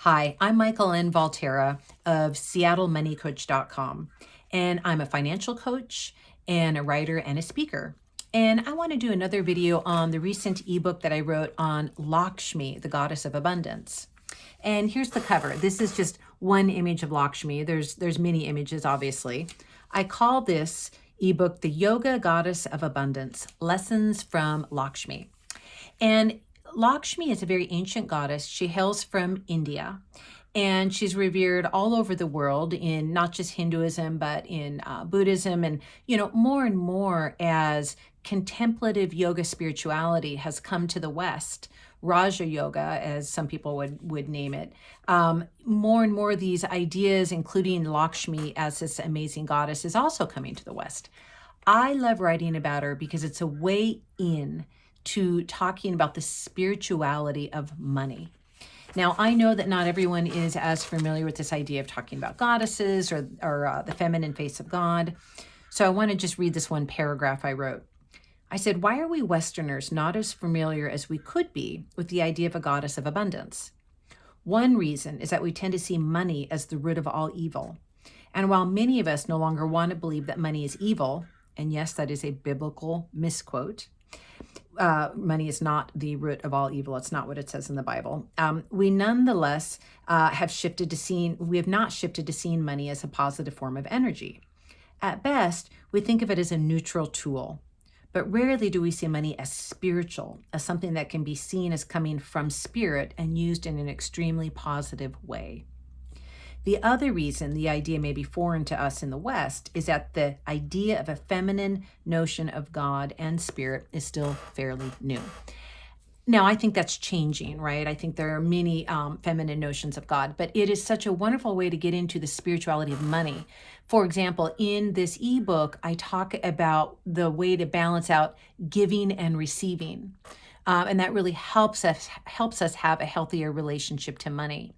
Hi, I'm Michael N. Valterra of SeattleMoneyCoach.com, and I'm a financial coach and a writer and a speaker. And I want to do another video on the recent ebook that I wrote on Lakshmi, the goddess of abundance. And here's the cover. This is just one image of Lakshmi. There's many images, obviously. I call this ebook the Yoga Goddess of Abundance, Lessons from Lakshmi. And Lakshmi is a very ancient goddess. She hails from India, and she's revered all over the world in not just Hinduism, but in Buddhism, and more and more as contemplative yoga spirituality has come to the West. Raja Yoga, as some people would name it. More and more of these ideas, including Lakshmi as this amazing goddess, is also coming to the West. I love writing about her because it's a way in to talking about the spirituality of money. Now, I know that not everyone is as familiar with this idea of talking about goddesses or the feminine face of God. So I want to just read this one paragraph I wrote. I said, why are we Westerners not as familiar as we could be with the idea of a goddess of abundance? One reason is that we tend to see money as the root of all evil. And while many of us no longer want to believe that money is evil, and yes, that is a biblical misquote, money is not the root of all evil. It's not what it says in the Bible. We nonetheless have not shifted to seeing money as a positive form of energy. At best, we think of it as a neutral tool, but rarely do we see money as spiritual, as something that can be seen as coming from spirit and used in an extremely positive way. The other reason the idea may be foreign to us in the West is that the idea of a feminine notion of God and spirit is still fairly new. Now, I think that's changing, right? I think there are many feminine notions of God, but it is such a wonderful way to get into the spirituality of money. For example, in this ebook, I talk about the way to balance out giving and receiving. And that really helps us have a healthier relationship to money.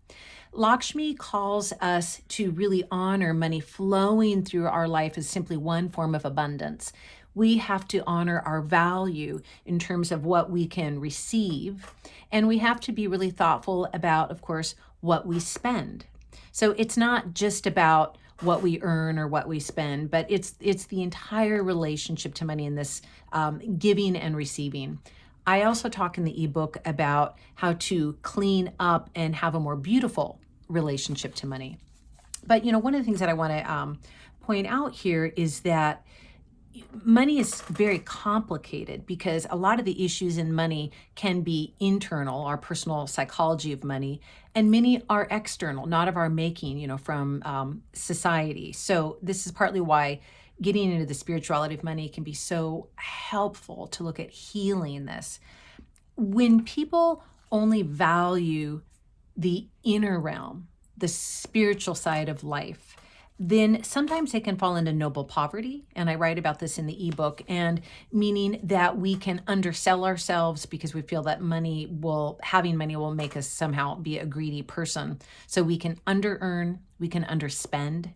Lakshmi calls us to really honor money flowing through our life as simply one form of abundance. We have to honor our value in terms of what we can receive, and we have to be really thoughtful about, of course, what we spend. So it's not just about what we earn or what we spend, but it's the entire relationship to money in this giving and receiving. I also talk in the ebook about how to clean up and have a more beautiful relationship to money. But, one of the things that I want to point out here is that money is very complicated because a lot of the issues in money can be internal, our personal psychology of money, and many are external, not of our making, from society. So this is partly why getting into the spirituality of money can be so helpful to look at healing this. When people only value the inner realm, the spiritual side of life, then sometimes they can fall into noble poverty. And I write about this in the ebook, and meaning that we can undersell ourselves because we feel that having money will make us somehow be a greedy person. So we can under-earn, we can underspend.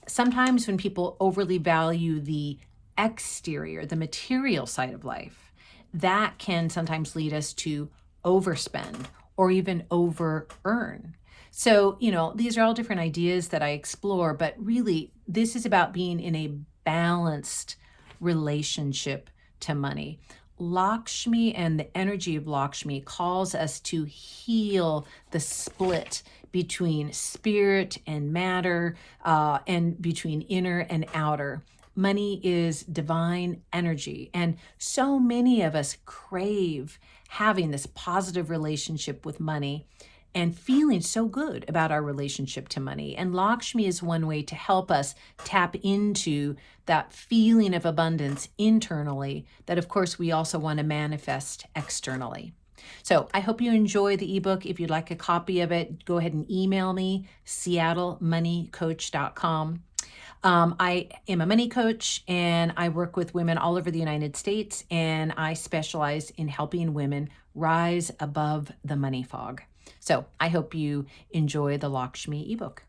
Sometimes when people overly value the exterior, the material side of life, that can sometimes lead us to overspend or even over-earn. So, these are all different ideas that I explore, but really this is about being in a balanced relationship to money. Lakshmi and the energy of Lakshmi calls us to heal the split between spirit and matter, and between inner and outer. Money is divine energy, and so many of us crave having this positive relationship with money and feeling so good about our relationship to money. And Lakshmi is one way to help us tap into that feeling of abundance internally that, of course, we also want to manifest externally. So I hope you enjoy the ebook. If you'd like a copy of it, go ahead and email me, SeattleMoneyCoach.com. I am a money coach, and I work with women all over the United States, and I specialize in helping women rise above the money fog. So I hope you enjoy the Lakshmi ebook.